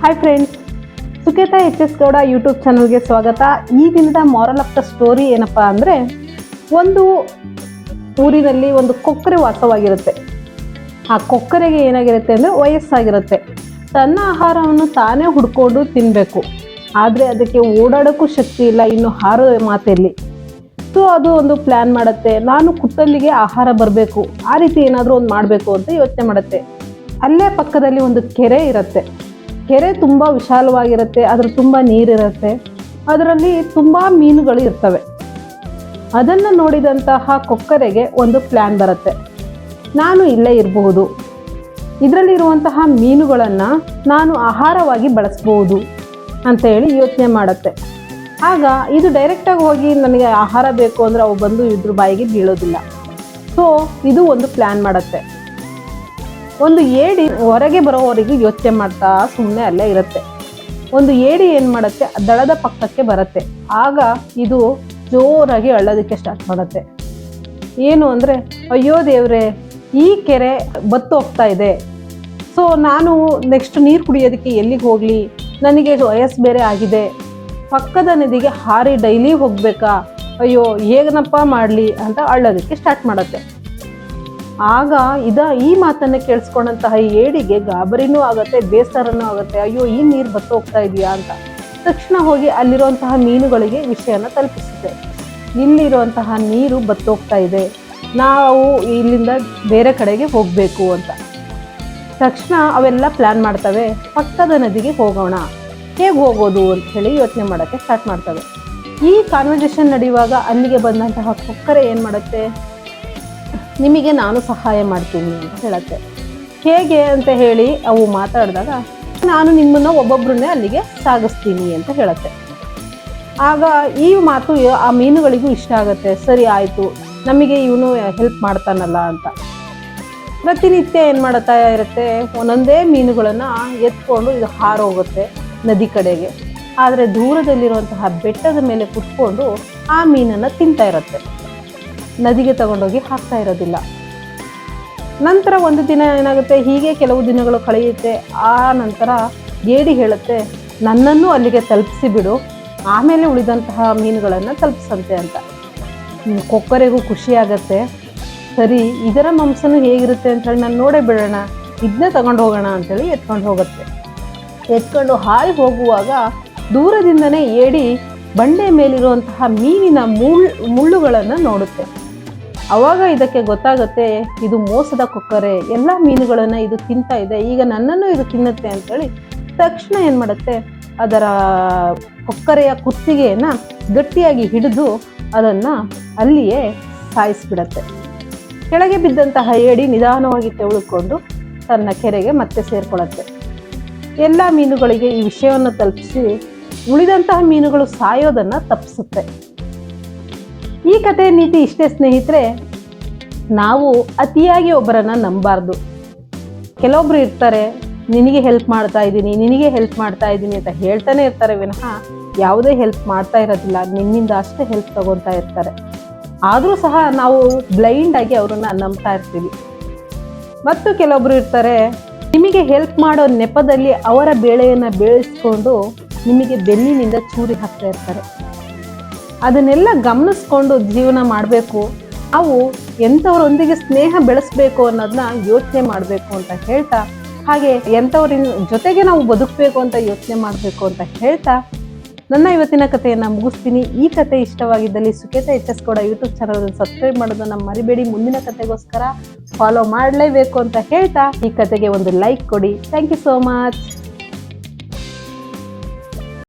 Hi friends, Suketa HS. Gowda YouTube ಚಾನಲ್ಗೆ ಸ್ವಾಗತ. ಈ ದಿನದ ಮಾರಲ್ ಆಫ್ ದ ಸ್ಟೋರಿ ಏನಪ್ಪ ಅಂದರೆ, ಒಂದು ಊರಿನಲ್ಲಿ ಒಂದು ಕೊಕ್ಕರೆ ವಾಸವಾಗಿರುತ್ತೆ. ಆ ಕೊಕ್ಕರೆಗೆ ಏನಾಗಿರುತ್ತೆ ಅಂದರೆ ವಯಸ್ಸಾಗಿರುತ್ತೆ. ತನ್ನ ಆಹಾರವನ್ನು ತಾನೇ ಹುಡ್ಕೊಂಡು ತಿನ್ನಬೇಕು, ಆದರೆ ಅದಕ್ಕೆ ಓಡಾಡೋಕ್ಕೂ ಶಕ್ತಿ ಇಲ್ಲ, ಇನ್ನು ಹಾರೋ ಮಾತೆಲ್ಲಿ. ಸೊ ಅದು ಒಂದು ಪ್ಲ್ಯಾನ್ ಮಾಡುತ್ತೆ, ನಾನು ಕುತ್ತಲ್ಲಿಗೆ ಆಹಾರ ಬರಬೇಕು, ಆ ರೀತಿ ಏನಾದರೂ ಒಂದು ಮಾಡಬೇಕು ಅಂತ ಯೋಚನೆ ಮಾಡುತ್ತೆ. ಅಲ್ಲೇ ಪಕ್ಕದಲ್ಲಿ ಒಂದು ಕೆರೆ ಇರುತ್ತೆ. ಕೆರೆ ತುಂಬ ವಿಶಾಲವಾಗಿರುತ್ತೆ, ಅದ್ರ ತುಂಬ ನೀರಿರುತ್ತೆ, ಅದರಲ್ಲಿ ತುಂಬ ಮೀನುಗಳು ಇರ್ತವೆ. ಅದನ್ನು ನೋಡಿದಂತಹ ಕೊಕ್ಕರೆಗೆ ಒಂದು ಪ್ಲ್ಯಾನ್ ಬರುತ್ತೆ, ನಾನು ಇಲ್ಲೇ ಇರಬಹುದು, ಇದರಲ್ಲಿರುವಂತಹ ಮೀನುಗಳನ್ನು ನಾನು ಆಹಾರವಾಗಿ ಬಳಸ್ಬೋದು ಅಂತ ಹೇಳಿ ಯೋಚನೆ ಮಾಡುತ್ತೆ. ಆಗ ಇದು ಡೈರೆಕ್ಟಾಗಿ ಹೋಗಿ ನನಗೆ ಆಹಾರ ಬೇಕು ಅಂದರೆ ಅವು ಬಂದು ಇದ್ರ ಬಾಯಿಗೆ ಬೀಳೋದಿಲ್ಲ. ಸೊ ಇದು ಒಂದು ಪ್ಲ್ಯಾನ್ ಮಾಡುತ್ತೆ. ಒಂದು ಏಡಿ ಹೊರಗೆ ಬರೋವರೆಗೂ ಯೋಚನೆ ಮಾಡ್ತಾ ಸುಮ್ಮನೆ ಅಲ್ಲೇ ಇರುತ್ತೆ. ಒಂದು ಏಡಿ ಏನು ಮಾಡುತ್ತೆ, ದಡದ ಪಕ್ಕಕ್ಕೆ ಬರುತ್ತೆ. ಆಗ ಇದು ಜೋರಾಗಿ ಅಳ್ಳೋದಕ್ಕೆ ಸ್ಟಾರ್ಟ್ ಮಾಡುತ್ತೆ. ಏನು ಅಂದರೆ, ಅಯ್ಯೋ ದೇವ್ರೆ, ಈ ಕೆರೆ ಬತ್ತು ಹೋಗ್ತಾ ಇದೆ, ಸೊ ನಾನು ನೆಕ್ಸ್ಟ್ ನೀರು ಕುಡಿಯೋದಕ್ಕೆ ಎಲ್ಲಿಗೆ ಹೋಗಲಿ, ನನಗೆ ವಯಸ್ಸು ಬೇರೆ ಆಗಿದೆ, ಪಕ್ಕದ ನದಿಗೆ ಹಾರಿ ಡೈಲಿ ಹೋಗಬೇಕಾ, ಅಯ್ಯೋ ಹೇಗನಪ್ಪ ಮಾಡಲಿ ಅಂತ ಅಳ್ಳೋದಕ್ಕೆ ಸ್ಟಾರ್ಟ್ ಮಾಡುತ್ತೆ. ಆಗ ಈ ಮಾತನ್ನು ಕೇಳಿಸ್ಕೊಂಡಂತಹ ಏಡಿಗೆ ಗಾಬರಿನೂ ಆಗುತ್ತೆ, ಬೇಸರನೂ ಆಗುತ್ತೆ. ಅಯ್ಯೋ ಈ ನೀರು ಬತ್ತು ಹೋಗ್ತಾ ಇದೆಯಾ ಅಂತ ತಕ್ಷಣ ಹೋಗಿ ಅಲ್ಲಿರುವಂತಹ ಮೀನುಗಳಿಗೆ ವಿಷಯನ ತಲುಪಿಸುತ್ತೆ. ಇಲ್ಲಿರುವಂತಹ ನೀರು ಬತ್ತು ಹೋಗ್ತಾ ಇದೆ, ನಾವು ಇಲ್ಲಿಂದ ಬೇರೆ ಕಡೆಗೆ ಹೋಗಬೇಕು ಅಂತ. ತಕ್ಷಣ ಅವೆಲ್ಲ ಪ್ಲ್ಯಾನ್ ಮಾಡ್ತವೆ, ಪಕ್ಕದ ನದಿಗೆ ಹೋಗೋಣ, ಹೇಗೆ ಹೋಗೋದು ಅಂತ ಹೇಳಿ ಯೋಚನೆ ಮಾಡೋಕ್ಕೆ ಸ್ಟಾರ್ಟ್ ಮಾಡ್ತವೆ. ಈ ಕಾನ್ವರ್ಸೇಷನ್ ನಡೆಯುವಾಗ ಅಲ್ಲಿಗೆ ಬಂದಂತಹ ಕೊಕ್ಕರೆ ಏನು ಮಾಡುತ್ತೆ, ನಿಮಗೆ ನಾನು ಸಹಾಯ ಮಾಡ್ತೀನಿ ಅಂತ ಹೇಳುತ್ತೆ. ಹೇಗೆ ಅಂತ ಹೇಳಿ ಅವು ಮಾತಾಡಿದಾಗ, ನಾನು ನಿಮ್ಮನ್ನು ಒಬ್ಬೊಬ್ಬರನ್ನೇ ಅಲ್ಲಿಗೆ ಸಾಗಿಸ್ತೀನಿ ಅಂತ ಹೇಳುತ್ತೆ. ಆಗ ಈ ಮಾತು ಆ ಮೀನುಗಳಿಗೂ ಇಷ್ಟ ಆಗುತ್ತೆ. ಸರಿ ಆಯಿತು, ನಮಗೆ ಇವನು ಹೆಲ್ಪ್ ಮಾಡ್ತಾನಲ್ಲ ಅಂತ. ಪ್ರತಿನಿತ್ಯ ಏನು ಮಾಡ್ತಾ ಇರುತ್ತೆ, ಒಂದೊಂದೇ ಮೀನುಗಳನ್ನು ಎತ್ಕೊಂಡು ಇದು ಹಾರೋಗುತ್ತೆ ನದಿ ಕಡೆಗೆ. ಆದರೆ ದೂರದಲ್ಲಿರುವಂತಹ ಬೆಟ್ಟದ ಮೇಲೆ ಕುತ್ಕೊಂಡು ಆ ಮೀನನ್ನು ತಿಂತಾ ಇರುತ್ತೆ, ನದಿಗೆ ತಗೊಂಡೋಗಿ ಹಾಕ್ತಾ ಇರೋದಿಲ್ಲ. ನಂತರ ಒಂದು ದಿನ ಏನಾಗುತ್ತೆ, ಹೀಗೆ ಕೆಲವು ದಿನಗಳು ಕಳೆಯುತ್ತೆ. ಆ ನಂತರ ಏಡಿ ಹೇಳುತ್ತೆ, ನನ್ನನ್ನು ಅಲ್ಲಿಗೆ ತಲುಪಿಸಿ ಬಿಡು, ಆಮೇಲೆ ಉಳಿದಂತಹ ಮೀನುಗಳನ್ನು ತಲುಪಿಸಂತೆ ಅಂತ. ಕೊಕ್ಕರೆಗೂ ಖುಷಿಯಾಗತ್ತೆ. ಸರಿ, ಇದರ ಮಾಂಸನೂ ಹೇಗಿರುತ್ತೆ ಅಂತೇಳಿ ನಾನು ನೋಡೇ ಬಿಡೋಣ, ಇದನ್ನೇ ತಗೊಂಡು ಹೋಗೋಣ ಅಂಥೇಳಿ ಎತ್ಕೊಂಡು ಹೋಗುತ್ತೆ. ಎತ್ಕೊಂಡು ಹಾರಿ ಹೋಗುವಾಗ ದೂರದಿಂದನೇ ಏಡಿ ಬಂಡೆ ಮೇಲಿರುವಂತಹ ಮೀನಿನ ಮುಳ್ಳುಗಳನ್ನು ನೋಡುತ್ತೆ. ಆವಾಗ ಇದಕ್ಕೆ ಗೊತ್ತಾಗುತ್ತೆ, ಇದು ಮೋಸದ ಕೊಕ್ಕರೆ, ಎಲ್ಲ ಮೀನುಗಳನ್ನು ಇದು ತಿಂತಾ ಇದೆ, ಈಗ ನನ್ನನ್ನು ಇದು ತಿನ್ನುತ್ತೆ ಅಂತೇಳಿ ತಕ್ಷಣ ಏನು ಮಾಡುತ್ತೆ, ಅದರ ಕೊಕ್ಕರೆಯ ಕುತ್ತಿಗೆಯನ್ನು ಗಟ್ಟಿಯಾಗಿ ಹಿಡಿದು ಅದನ್ನು ಅಲ್ಲಿಯೇ ಸಾಯಿಸಿಬಿಡತ್ತೆ. ಕೆಳಗೆ ಬಿದ್ದಂತಹ ಏಡಿ ನಿಧಾನವಾಗಿ ತೆವಳುಕೊಂಡು ತನ್ನ ಕೆರೆಗೆ ಮತ್ತೆ ಸೇರಿಕೊಳ್ಳುತ್ತೆ. ಎಲ್ಲ ಮೀನುಗಳಿಗೆ ಈ ವಿಷಯವನ್ನು ತಲುಪಿಸಿ ಉಳಿದಂತಹ ಮೀನುಗಳು ಸಾಯೋದನ್ನು ತಪ್ಪಿಸುತ್ತೆ. ಈ ಕಥೆಯ ನೀತಿ ಇಷ್ಟೇ ಸ್ನೇಹಿತರೆ, ನಾವು ಅತಿಯಾಗಿ ಒಬ್ಬರನ್ನು ನಂಬಬಾರ್ದು. ಕೆಲವೊಬ್ರು ಇರ್ತಾರೆ, ನಿನಗೆ ಹೆಲ್ಪ್ ಮಾಡ್ತಾ ಇದ್ದೀನಿ, ನಿನಗೆ ಹೆಲ್ಪ್ ಮಾಡ್ತಾ ಇದ್ದೀನಿ ಅಂತ ಹೇಳ್ತಾನೆ ಇರ್ತಾರೆ ವಿನಃ ಯಾವುದೇ ಹೆಲ್ಪ್ ಮಾಡ್ತಾ ಇರೋದಿಲ್ಲ, ನಿನ್ನಿಂದ ಅಷ್ಟೇ ಹೆಲ್ಪ್ ತಗೊತಾ ಇರ್ತಾರೆ. ಆದರೂ ಸಹ ನಾವು ಬ್ಲೈಂಡಾಗಿ ಅವರನ್ನು ನಂಬ್ತಾ ಇರ್ತೀವಿ. ಮತ್ತು ಕೆಲವೊಬ್ರು ಇರ್ತಾರೆ, ನಿಮಗೆ ಹೆಲ್ಪ್ ಮಾಡೋ ನೆಪದಲ್ಲಿ ಅವರ ಬೇಳೆಯನ್ನು ಬೇಯಿಸ್ಕೊಂಡು ನಿಮಗೆ ಬೆನ್ನಿನಿಂದ ಚೂರಿ ಹಾಕ್ತಾ ಇರ್ತಾರೆ. ಅದನ್ನೆಲ್ಲ ಗಮನಿಸ್ಕೊಂಡು ಜೀವನ ಮಾಡಬೇಕು. ನಾವು ಎಂಥವರೊಂದಿಗೆ ಸ್ನೇಹ ಬೆಳೆಸಬೇಕು ಅನ್ನೋದನ್ನ ಯೋಚನೆ ಮಾಡಬೇಕು ಅಂತ ಹೇಳ್ತಾ, ಹಾಗೆ ಎಂಥವ್ರ ಜೊತೆಗೆ ನಾವು ಬದುಕಬೇಕು ಅಂತ ಯೋಚನೆ ಮಾಡಬೇಕು ಅಂತ ಹೇಳ್ತಾ ನನ್ನ ಇವತ್ತಿನ ಕಥೆಯನ್ನು ಮುಗಿಸ್ತೀನಿ. ಈ ಕಥೆ ಇಷ್ಟವಾಗಿದ್ದಲ್ಲಿ ಸುಕೇತಾ HS. Gowda YouTube channel subscribe ಮಾಡೋದನ್ನು ಮರಿಬೇಡಿ. ಮುಂದಿನ ಕಥೆಗೋಸ್ಕರ ಫಾಲೋ ಮಾಡಲೇಬೇಕು ಅಂತ ಹೇಳ್ತಾ ಈ ಕಥೆಗೆ ಒಂದು ಲೈಕ್ ಕೊಡಿ. Thank you so much.